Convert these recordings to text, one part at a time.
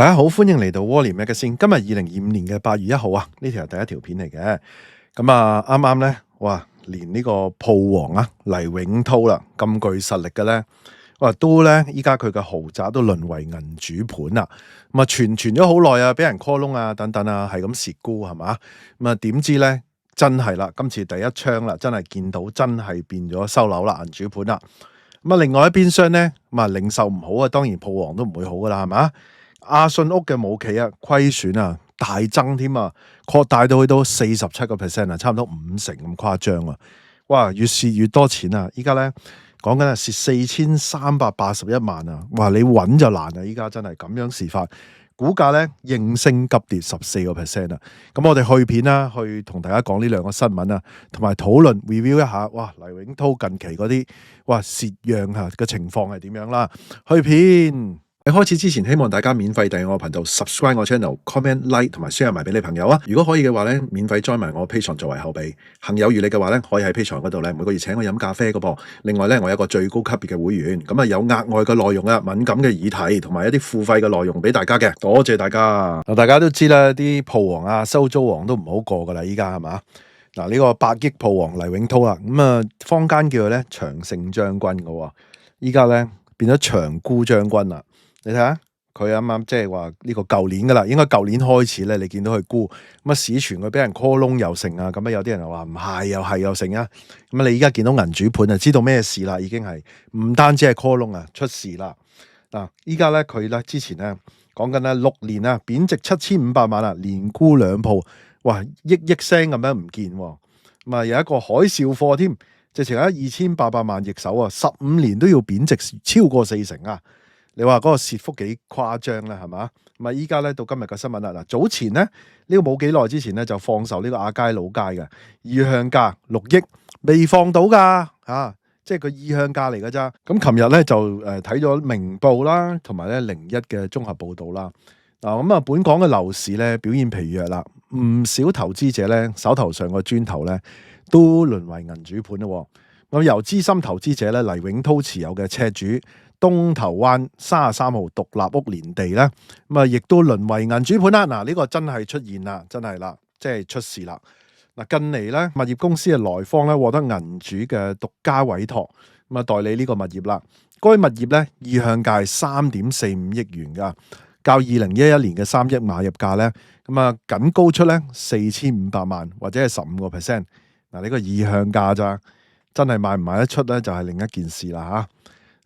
大家好，歡迎嚟到窩廉 Magazine。今日2025年嘅8月1號啊，呢條係第一條片嚟嘅。咁啊，啱啱咧，哇，連呢個鋪王啊，黎永滔啦，咁具實力嘅咧，哇，都咧，依家佢嘅豪宅都淪為銀主盤啦。咁啊，傳咗好耐啊，俾人 call 窿啊，等等啊，係咁蝕沽係嘛？咁啊，點知咧，真係啦，今次第一槍啦，真係見到真係變咗收樓啦，銀主盤啦。咁啊，另外一邊廂咧，咁啊，零售唔好啊，當然鋪王都唔會好噶啦，係嘛？亞信屋嘅母企啊，虧損啊大增添啊，擴大到去到47%啊，差唔多50%咁誇張啊！哇，越蝕越多錢啊！依家咧講緊係蝕4381萬啊！哇，你揾就難啊！依家真係咁樣蝕法，股價咧應聲急跌14%啊！咁我哋去片啦，去同大家講呢兩個新聞啊，同埋討論 review 一下，哇，黎永滔近期嗰啲哇蝕讓嚇嘅情況係點樣啦？去片。喺開始之前，希望大家免費訂閱我頻道 ，subscribe 我 channel，comment like 同埋 share 埋俾你朋友啊！如果可以嘅話咧，免費 join 埋我 Patreon 作為後備。行有餘力嘅話咧，可以喺 Patreon 嗰度咧每個月請我飲咖啡嘅噃。另外咧，我有個最高級別嘅會員，咁啊有額外嘅內容啊，敏感嘅議題同埋一啲付費嘅內容俾大家嘅。多謝大家。嗱，大家都知啦，啲鋪王啊、收租王都唔好過噶啦，依家係嘛？嗱，呢個百億鋪王黎永滔啦，咁啊坊間叫佢咧長勝將軍嘅喎，依家咧變咗長沽將軍啦。你睇下佢啱啱即係話呢個舊年噶啦，應該舊年開始咧，你見到佢沽咁啊，市傳佢俾人 call 窿又成啊，咁啊有啲人又話唔係又係又成啊，咁啊你而家見到銀主盤啊，知道咩事啦？已經係唔單止係 call 窿啊，出事啦嗱！依家咧佢咧之前咧講緊咧6年啊，貶值7500萬啊，連沽兩鋪，哇億聲咁樣唔見喎，咁啊有一個海嘯貨添，直情喺2800萬易手啊，15年都要貶值超過40%啊！你話嗰個蝕幅幾誇張咧，係嘛？咁啊，依家咧到今日嘅新聞啦。嗱，早前咧呢個冇幾耐之前咧就放售呢個亞皆老街嘅意向價6億，未放到噶嚇，即係個意向價嚟噶咋。咁琴日咧就睇咗明報啦，同埋咧01嘅綜合報導啦。嗱，咁啊，本港嘅樓市咧表現疲弱啦，唔少投資者咧手頭上個磚頭咧都淪為銀主盤咯。咁由資深投資者咧黎永滔持有嘅赤柱東頭灣33號獨立屋連地咧，咁啊亦都淪為銀主盤啦。嗱，呢個真係出現啦，真係啦，即係出事啦。嗱，近嚟咧物業公司嘅來方咧獲得銀主嘅獨家委託，咁啊代理呢個物業啦。該物業咧意向價係3.45億元噶，較2011年嘅3億買入價咧，咁啊僅高出咧4500萬或者係15%。嗱，呢個意向價咋，真係賣唔賣得出咧就係另一件事啦吓。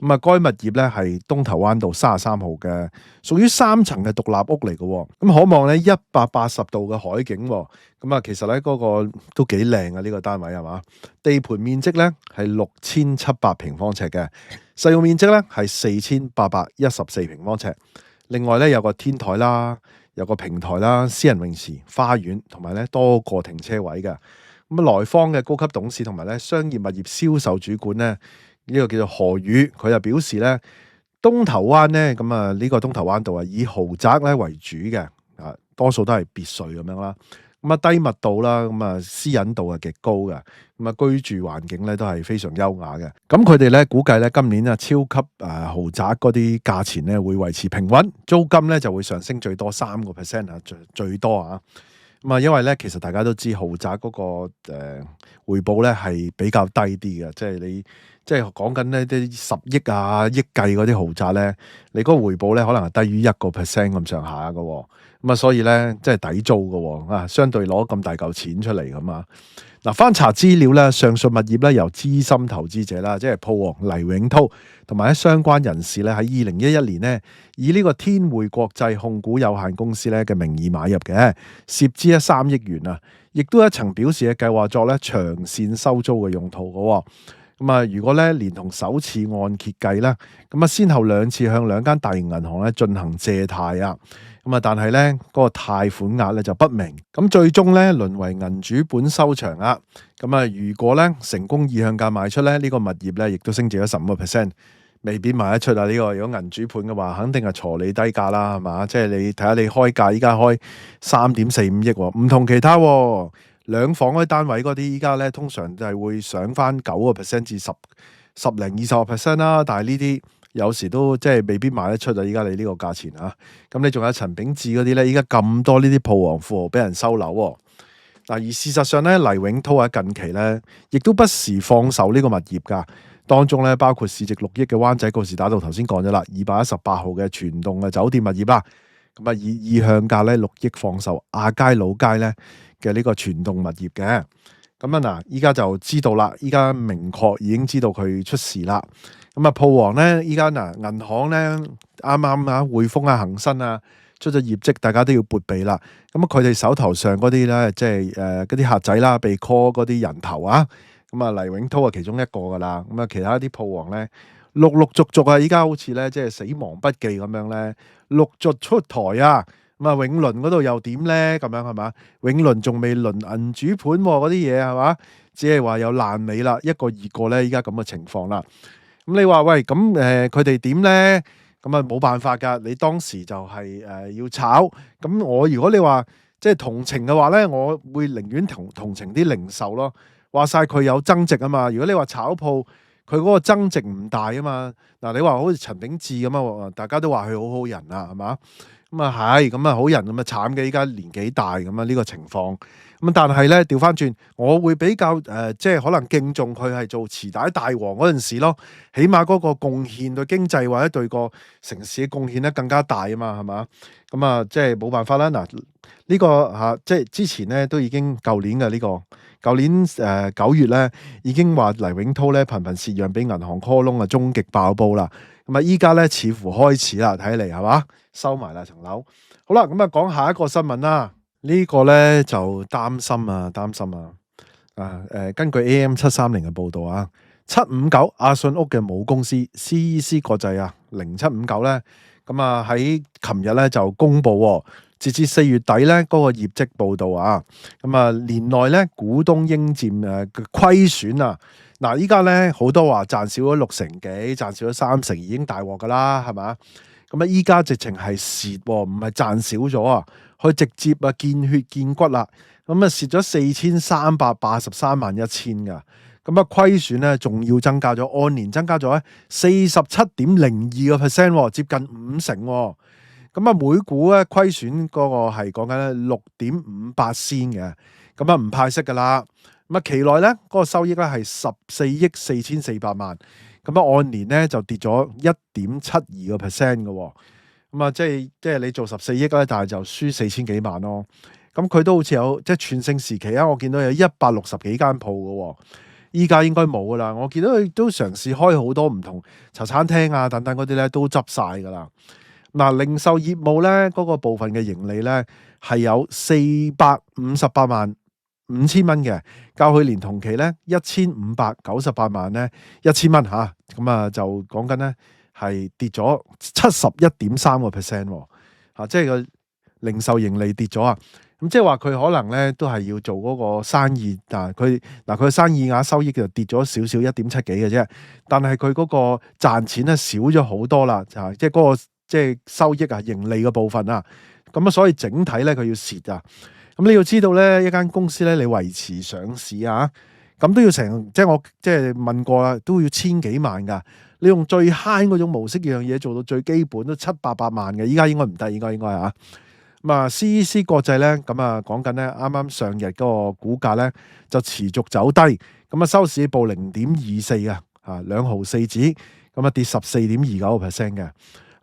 咁啊，該物業咧係東頭灣道33號嘅，屬於3層嘅獨立屋嚟嘅。咁可望咧180度嘅海景。咁啊，其實咧嗰個都幾靚啊，呢個單位係嘛？地盤面積咧係6700平方尺嘅，實用面積咧係4814平方尺。另外咧有個天台啦，有個平台啦，私人泳池、花園同埋咧多個停車位嘅。咁啊，來方嘅高級董事同埋咧商業物業銷售主管咧。呢個叫做何宇，佢就表示咧，東頭灣咧，咁啊呢個東頭灣道啊，以豪宅咧為主嘅，啊多數都係別墅咁樣啦，咁啊低密度啦，咁啊私隱度係極高嘅，咁啊居住環境咧都係非常優雅嘅。咁佢哋咧估計咧今年啊超級豪宅嗰啲價錢咧會維持平穩，租金咧就會上升最多3%啊，最多啊。咁啊，因為咧其實大家都知豪宅嗰個回報咧係比較低啲嘅，即係你。即係講緊呢啲10億啊億計嗰啲豪宅咧，你嗰個回報咧可能係低於1%咁上下嘅，咁啊所以咧即係抵租嘅，啊相對攞咁大嚿錢出嚟咁啊。嗱，翻查資料咧，上述物業咧由資深投資者啦，即係鋪王黎永滔同埋相關人士咧喺2011年咧以呢個天匯國際控股有限公司咧嘅名義買入嘅，涉資3億元啊，亦都一層表示嘅計劃作咧長線收租嘅用途嘅。咁啊，如果咧連同首次按揭計咧，咁啊先後2次向2間大型銀行咧進行借貸啊，咁啊但係咧嗰個貸款額咧就不明，咁最終咧淪為銀主本收場啊。咁啊，如果咧成功意向價賣出咧，呢個物業咧亦都升值咗15%，未必賣得出啊。呢個如果銀主盤嘅話，肯定係鋤你低價啦，係嘛？即係你睇下你開價依家開3.45億喎，唔同其他喎。兩房嗰啲單位嗰啲，依家咧通常就係會上翻9%至10零20%啦。但係呢啲有時都即係未必賣得出啊！依家你呢個價錢啊，咁你仲有陳炳志嗰啲咧，依家咁多呢啲鋪王富豪俾人收樓喎。嗱，而事實上咧，黎永濤喺近期咧，亦都不時放售呢個物業㗎。當中咧，包括市值6億嘅灣仔告士打道，頭先講咗啦，218號嘅全棟嘅酒店物業啦。咁啊，以意向價咧6億放售亞皆老街咧嘅呢個全棟物業嘅。咁啊嗱，依家就知道啦，依家明確已經知道佢出事啦。咁啊，鋪王咧，依家嗱銀行咧啱啱啊，匯豐啊、恒生啊出咗業績，大家都要撥備啦。咁啊，佢哋手頭上嗰啲咧，即係嗰啲客仔啦，被 call 嗰啲人頭啊，咁啊，黎永濤啊其中一個噶啦。咁啊，其他啲鋪王咧，陸陸續續啊，依家好似咧即係死亡筆記咁樣咧，陸續出台啊。咁啊，永倫嗰度又點咧？咁樣係嘛？永倫仲未輪銀主盤嗰啲嘢係嘛？只係話有爛尾啦，一個二個咧，依家咁嘅情況啦。咁你話喂，咁佢哋點咧？咁啊冇辦法㗎，你當時就係要炒。咁我如果你話即係同情嘅話咧，我會寧願同情啲零售咯。話晒佢有增值啊嘛。如果你話炒鋪，佢嗰個增值唔大啊嘛。嗱，你話好似陳炳志咁啊，大家都話佢好好人啊，係嘛？咁啊係，咁啊好人咁啊慘嘅，依家年紀大咁啊呢個情況。咁但係咧調翻轉，我會比較即係可能敬重佢係做臍帶大王嗰陣時咯，起碼嗰個貢獻對經濟或者對個城市嘅貢獻咧更加大啊嘛，係嘛？咁啊即係冇辦法啦。嗱，呢個即係之前咧都已經舊年嘅呢個，舊年9月咧已經話黎永濤咧頻頻蝕讓俾銀行 call 窿啊，終極爆煲啦。咁啊依家咧似乎開始啦，睇嚟係嘛？收埋啦層樓。好啦，咁啊講下一個新聞啦。呢個咧就擔心啊，根據 AM730嘅報道啊，759阿信屋嘅母公司 CEC 國際啊0759咧，咁啊喺琴日咧就公布，截至4月底咧嗰個業績報道啊，咁啊年內咧股東應佔嘅虧損啊，嗱依家咧好多話賺少咗60幾，賺少咗30已經大鑊噶啦，係嘛？咁啊依家直情係蝕，唔係賺少咗啊！佢直接啊見血見骨啦，咁啊蝕咗4383.1千噶，咁啊虧損咧仲要增加咗，按年增加咗47.02%，接近50%。咁啊每股咧虧損嗰個係講緊咧6.58仙嘅，咁啊唔派息噶啦。咁啊期內咧嗰個收益咧係14億4400萬，咁啊按年咧就跌咗1.72%嘅。咁啊，即係你做14億咧，但係就輸4000幾萬咯。咁佢都好似有即係全盛時期啊，我見到有160幾間鋪嘅，依家應該冇噶啦。我見到佢都嘗試開好多唔同茶餐廳啊等等嗰啲咧，都執晒噶啦。嗱，零售業務咧嗰個部分嘅盈利咧係有458萬5千蚊嘅，較去年同期咧1598萬咧1000蚊嚇，咁啊就講緊咧。係跌咗71.3%，即係個零售盈利跌咗啊！咁即係話佢可能咧都係要做嗰個生意，佢嘅生意額收益就跌咗少少1.7幾嘅啫，但係佢嗰個賺錢咧少咗好多啦，即係嗰個即係收益啊盈利嘅部分啊，咁啊所以整體咧佢要蝕啊！咁你要知道咧一間公司咧你維持上市啊，咁都要成即係我即係問過啦，都要千幾萬噶。你用最慳嗰種模式樣嘢做到最基本都700-800萬嘅，依家應該唔得，應該嚇。咁啊，CEC 國際咧，咁啊講緊咧，啱啱上日嗰個股價咧就持續走低，咁啊收市報0.24啊，2毫4子，咁啊跌14.29%嘅。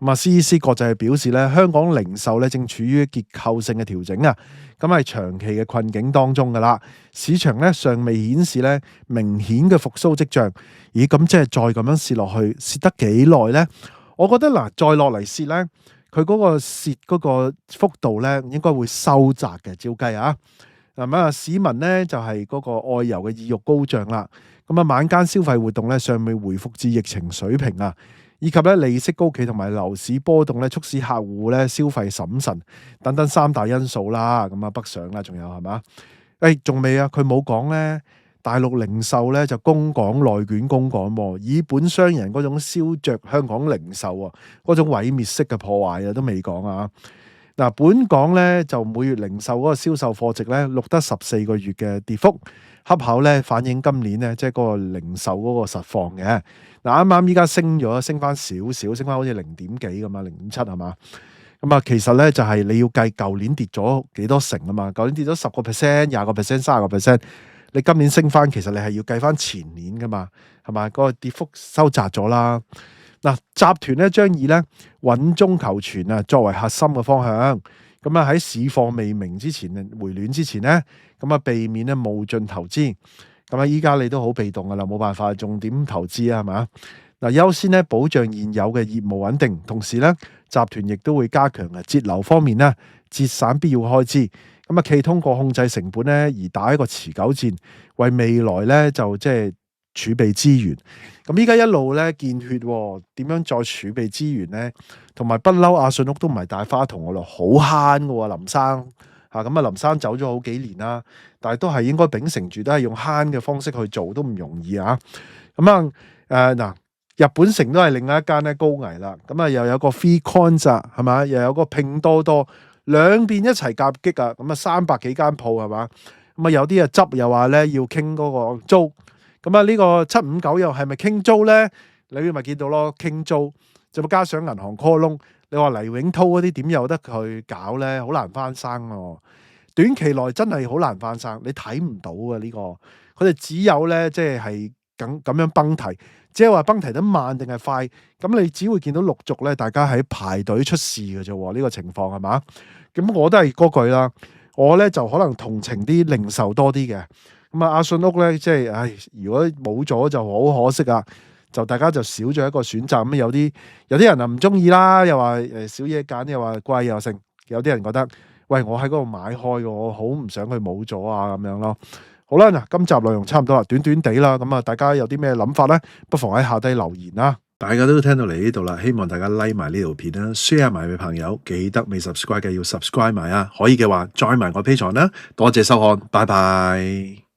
咁啊，CEC 國際表示咧，香港零售咧正處於結構性嘅調整啊，咁係長期嘅困境當中噶啦，市場咧尚未顯示咧明顯嘅復甦跡象。咦，咁即係再咁樣蝕落去，蝕得幾耐咧？我覺得嗱，再落嚟蝕咧，佢嗰個蝕嗰個幅度咧，應該會收窄嘅，照計啊。咁啊，市民咧就係嗰個外遊嘅意欲高漲啦，咁啊晚間消費活動咧尚未回復至疫情水平啊。以及咧利息高企同埋樓市波動咧，促使客戶咧消費審慎等等3大因素啦。咁啊北上啦，仲有係嘛？仲未啊？佢冇講咧，大陸零售咧就供港內卷供港喎，以本商人嗰種燒着香港零售啊，嗰種毀滅式嘅破壞啊，都未講啊。嗱，本港咧就每月零售嗰個銷售貨值咧錄得14個月嘅跌幅，恰巧咧反映今年咧即係嗰個零售嗰個實況嘅。嗱，啱啱依家升翻少少，升翻好似0點幾咁啊，0.7係嘛？咁啊，其實咧就係你要計舊年跌咗幾多成啊嘛，舊年跌咗10%、20%、30%，你今年升翻，其實你係要計翻前年噶嘛，係嘛？嗰個跌幅收窄咗啦。嗱，集團咧將以咧穩中求全啊作為核心嘅方向，咁啊喺市況未明之前回暖之前咧，咁啊避免咧冒進投資。咁啊依家你都好被動噶啦，冇辦法，重點投資啊，係嘛？嗱，優先咧保障現有嘅業務穩定，同時咧集團亦都會加強節流方面咧節省必要開支，咁啊企通過控制成本咧而打一個持久戰，為未來咧就即係儲備資源。咁依家一路咧見血，點樣再儲備資源咧？同埋不嬲阿信屋都唔係大花筒我咯，好慳嘅喎，林生嚇咁啊，林生走咗好幾年啦，但係都係應該秉承住都係用慳嘅方式去做，都唔容易啊。咁啊嗱。日本城都係另外一間咧高危啦，咁啊又有個 Free Coins 係嘛，又有個拼多多，兩邊一齊夾擊啊，咁啊300幾間鋪係嘛，咁啊有啲啊執又話咧要傾嗰個租，咁啊呢個759又係咪傾租咧？你咪見到咯，傾租，就加上銀行 call 窿，你話黎永滔嗰啲點有得佢搞咧？好難翻生喎，短期內真係好難翻生，你睇唔到啊呢個，佢哋只有咧即係咁樣崩堤。即係話崩堤得慢定係快，咁你只會見到陸續咧，大家喺排隊出事嘅啫。呢個情況係嘛？咁我都係嗰句啦，我咧就可能同情啲零售多啲嘅。咁啊，阿信屋咧，即係，如果冇咗就好可惜啊！就大家就少咗一個選擇。咁有啲人啊唔中意啦，又話少嘢揀，又話貴又剩。有啲人覺得，喂，我喺嗰度買開嘅，我好唔想佢冇咗啊咁樣咯。好啦，嗱，今集內容差唔多啦，短短地啦，咁啊，大家有啲咩諗法呢？不妨喺下低留言啦。大家都聽到嚟呢度啦，希望大家 like 埋呢條片啦 ，share 埋俾朋友，記得未 subscribe 嘅要 subscribe 埋啊，可以嘅話 join 埋我 Patreon啦，多謝收看，拜拜。